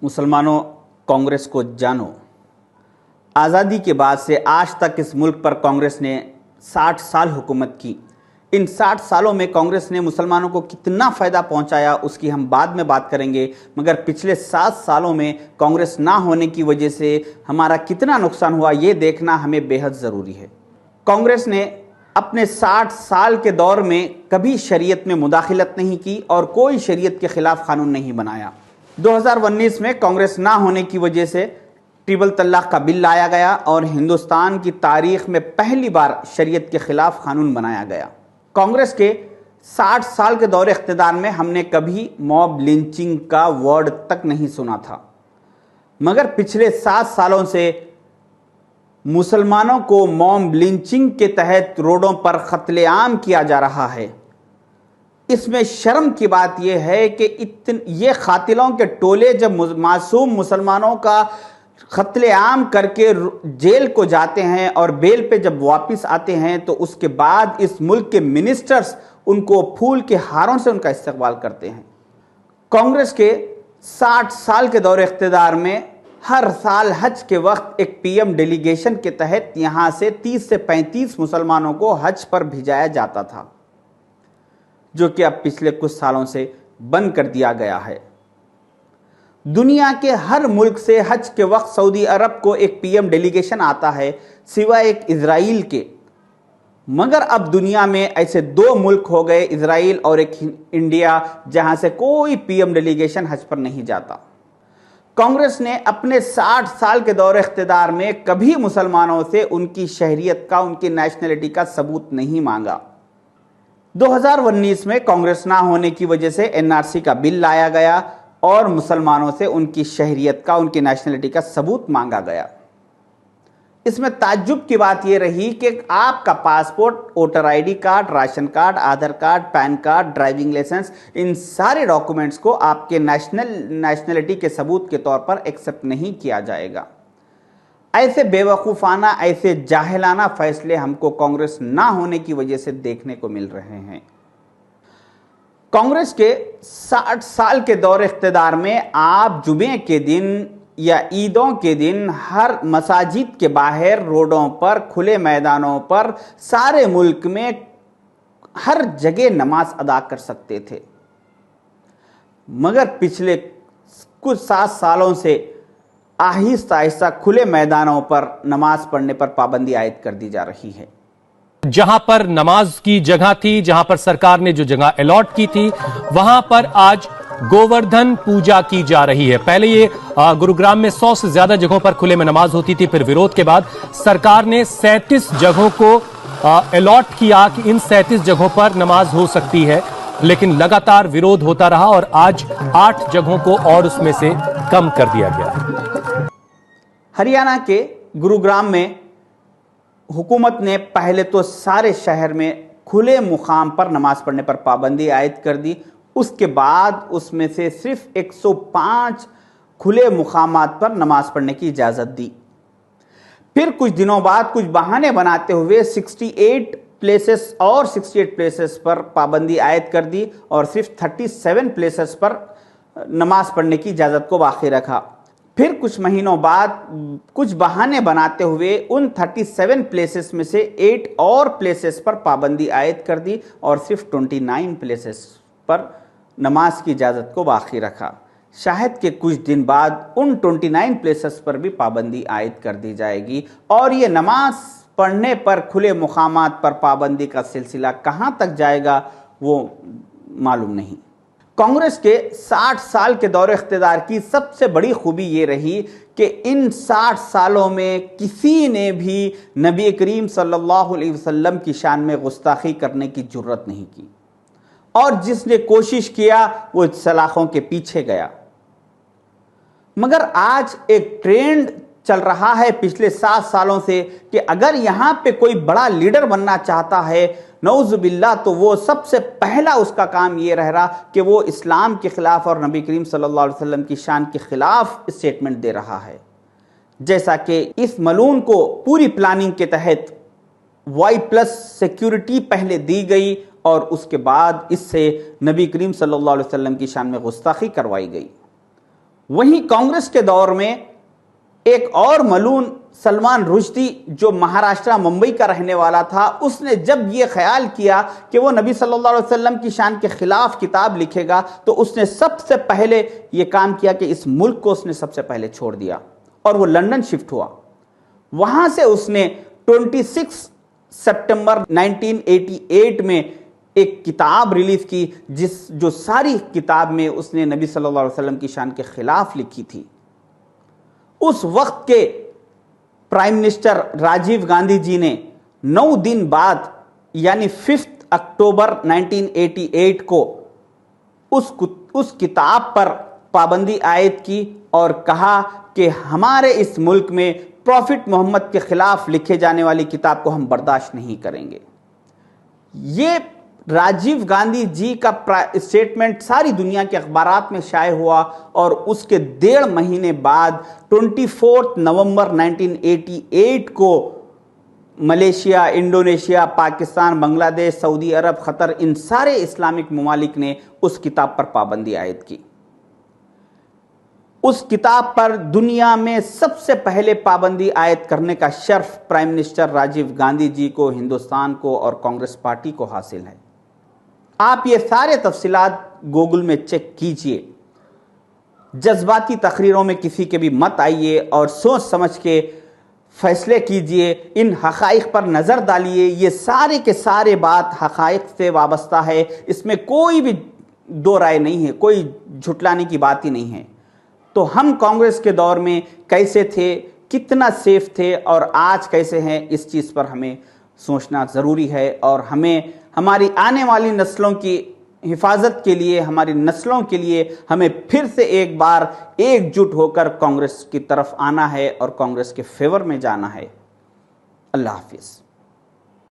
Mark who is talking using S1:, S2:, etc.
S1: मुसलमानों, कांग्रेस को जानो। आज़ादी के बाद से आज तक इस मुल्क पर कांग्रेस ने 60 साल हुकूमत की। इन 60 सालों में कांग्रेस ने मुसलमानों को कितना फ़ायदा पहुंचाया उसकी हम बाद में बात करेंगे, मगर पिछले 7 सालों में कांग्रेस ना होने की वजह से हमारा कितना नुकसान हुआ ये देखना हमें बेहद ज़रूरी है। कांग्रेस ने अपने 60 साल के दौर में कभी शरीयत में मुदाखलत नहीं की और कोई शरीयत के ख़िलाफ़ क़ानून नहीं बनाया। 2019 में कांग्रेस ना होने की वजह से ट्रिपल तलाक का बिल लाया गया और हिंदुस्तान की तारीख में पहली बार शरीयत के ख़िलाफ़ क़ानून बनाया गया। कांग्रेस के 60 साल के दौरे इख्तिदार में हमने कभी मॉब लिंचिंग का वर्ड तक नहीं सुना था, मगर पिछले 7 सालों से मुसलमानों को मॉब लिंचिंग के तहत रोडों पर कत्लेआम किया जा रहा है। इसमें शर्म की बात यह है कि ये कातिलों के टोले जब मासूम मुसलमानों का कत्लेआम करके जेल को जाते हैं और बेल पे जब वापस आते हैं तो उसके बाद इस मुल्क के मिनिस्टर्स उनको फूल के हारों से उनका इस्तकबाल करते हैं। कांग्रेस के 60 साल के दौरे इख्तिदार में हर साल हज के वक्त एक पीएम डेलीगेशन के तहत यहाँ से 30 से 35 मुसलमानों को हज पर भिजाया जाता था, जो कि अब पिछले कुछ सालों से बंद कर दिया गया है। दुनिया के हर मुल्क से हज के वक्त सऊदी अरब को एक पीएम डेलीगेशन आता है सिवाय एक इजराइल के, मगर अब दुनिया में ऐसे 2 मुल्क हो गए, इजराइल और एक इंडिया, जहां से कोई पीएम डेलीगेशन हज पर नहीं जाता। कांग्रेस ने अपने 60 साल के दौरे इख्तिदार में कभी मुसलमानों से उनकी शहरियत का, उनकी नेशनलिटी का सबूत नहीं मांगा। 2019 में कांग्रेस ना होने की वजह से एनआरसी का बिल लाया गया और मुसलमानों से उनकी शहरियत का, उनकी नेशनलिटी का सबूत मांगा गया। इसमें ताज्जुब की बात यह रही कि आपका passport, voter ID card, ration card, Aadhaar card, PAN card, driving licence, इन सारे डॉक्यूमेंट्स को आपके नेशनलिटी के सबूत के तौर पर एक्सेप्ट नहीं किया जाएगा। ऐसे बेवकूफ़ाना, ऐसे जाहिलाना फैसले हमको कांग्रेस ना होने की वजह से देखने को मिल रहे हैं। कांग्रेस के 60 साल के दौरे इख्तिदार में आप जुमे के दिन या ईदों के दिन हर मसाजिद के बाहर, रोडों पर, खुले मैदानों पर, सारे मुल्क में हर जगह नमाज अदा कर सकते थे, मगर पिछले कुछ 7 सालों से आहिस्ता आहिस्ता खुले मैदानों पर नमाज पढ़ने पर पाबंदी आयद कर दी जा रही है।
S2: जहां पर नमाज की जगह थी, जहां पर सरकार ने जो जगह अलॉट की थी, वहां पर आज गोवर्धन पूजा की जा रही है। पहले ये गुरुग्राम में 100 से ज्यादा जगहों पर खुले में नमाज होती थी, फिर विरोध के बाद सरकार ने 37 जगहों को अलॉट किया कि इन 37 जगहों पर नमाज हो सकती है, लेकिन लगातार विरोध होता रहा और आज 8 जगहों को और उसमें से कम कर दिया गया।
S1: हरियाणा के गुरुग्राम में हुकूमत ने पहले तो सारे शहर में खुले मुकाम पर नमाज पढ़ने पर पाबंदी आयद कर दी। उसके बाद उसमें से सिर्फ 105 खुले मुकामात पर नमाज पढ़ने की इजाज़त दी। फिर कुछ दिनों बाद कुछ बहाने बनाते हुए 68 प्लेसेस और 68 प्लेसेस पर पाबंदी आयद कर दी और सिर्फ 37 प्लेसेस पर नमाज पढ़ने की इजाज़त को बाकी रखा। फिर कुछ महीनों बाद कुछ बहाने बनाते हुए उन 37 प्लेसेस में से 8 और प्लेसेस पर पाबंदी आयद कर दी और सिर्फ 29 प्लेसेस पर नमाज की इजाज़त को बाकी रखा। शायद के कुछ दिन बाद उन 29 प्लेसेस पर भी पाबंदी आयद कर दी जाएगी और ये नमाज पढ़ने पर खुले मुकामात पर पाबंदी का सिलसिला कहाँ तक जाएगा वो मालूम नहीं। कांग्रेस के 60 साल के दौरे इख्तिदार की सबसे बड़ी खूबी ये रही कि इन 60 सालों में किसी ने भी नबी करीम सल्लल्लाहु अलैहि वसल्लम की शान में गुस्ताखी करने की जुर्रत नहीं की, और जिसने कोशिश किया वो सलाखों के पीछे गया। मगर आज एक ट्रेंड चल रहा है पिछले 7 सालों से कि अगर यहाँ पे कोई बड़ा लीडर बनना चाहता है, नऊज़ुबिल्लाह, तो वो सबसे पहला उसका काम ये रह रहा कि वो इस्लाम के खिलाफ और नबी करीम सल्लल्लाहु अलैहि वसल्लम की शान के खिलाफ स्टेटमेंट दे रहा है। जैसा कि इस मलून को पूरी प्लानिंग के तहत Y+ सिक्योरिटी पहले दी गई और उसके बाद इससे नबी करीम सल्लल्लाहु अलैहि वसल्लम की शान में गुस्ताखी करवाई गई। वहीं कांग्रेस के दौर में एक और मलून सलमान रुश्दी जो महाराष्ट्र मुंबई का रहने वाला था, उसने जब ये ख्याल किया कि वो नबी सल्लल्लाहु अलैहि वसल्लम की शान के खिलाफ किताब लिखेगा, तो उसने सबसे पहले ये काम किया कि इस मुल्क को उसने सबसे पहले छोड़ दिया और वो लंदन शिफ्ट हुआ। वहां से उसने 26 सितंबर 1988 में एक किताब रिलीज की, जो सारी किताब में उसने नबी सल्लल्लाहु अलैहि वसल्लम की शान के खिलाफ लिखी थी। उस वक्त के प्राइम मिनिस्टर राजीव गांधी जी ने 9 दिन बाद यानी 5 अक्टूबर 1988 को उस किताब पर पाबंदी आयद की और कहा कि हमारे इस मुल्क में प्रॉफिट मोहम्मद के खिलाफ लिखे जाने वाली किताब को हम बर्दाश्त नहीं करेंगे। ये राजीव गांधी जी का स्टेटमेंट सारी दुनिया के अखबारात में शाये हुआ और उसके 1.5 महीने बाद 24 नवंबर 1988 को Malaysia, Indonesia, Pakistan, Bangladesh, Saudi Arab, Qatar, इन सारे इस्लामिक ममालिक ने उस किताब पर पाबंदी आयद की। उस किताब पर दुनिया में सबसे पहले पाबंदी आयद करने का शर्फ प्राइम मिनिस्टर राजीव गांधी जी को, हिंदुस्तान को और कांग्रेस पार्टी को हासिल है। आप ये सारे तफसीलात गूगल में चेक कीजिए। जज्बाती तकरीरों में किसी के भी मत आइए और सोच समझ के फैसले कीजिए। इन हक़ाइक़ पर नज़र डालिए। ये सारे के सारे बात हक़ाइक़ से वाबस्ता है, इसमें कोई भी दो राय नहीं है, कोई झुटलाने की बात ही नहीं है। तो हम कांग्रेस के दौर में कैसे थे, कितना सेफ थे और आज कैसे हैं, इस चीज़ पर हमें सोचना ज़रूरी है और हमें हमारी आने वाली नस्लों की हिफाजत के लिए, हमारी नस्लों के लिए हमें फिर से एक बार एकजुट होकर कांग्रेस की तरफ आना है और कांग्रेस के फेवर में जाना है। अल्लाह हाफिज़।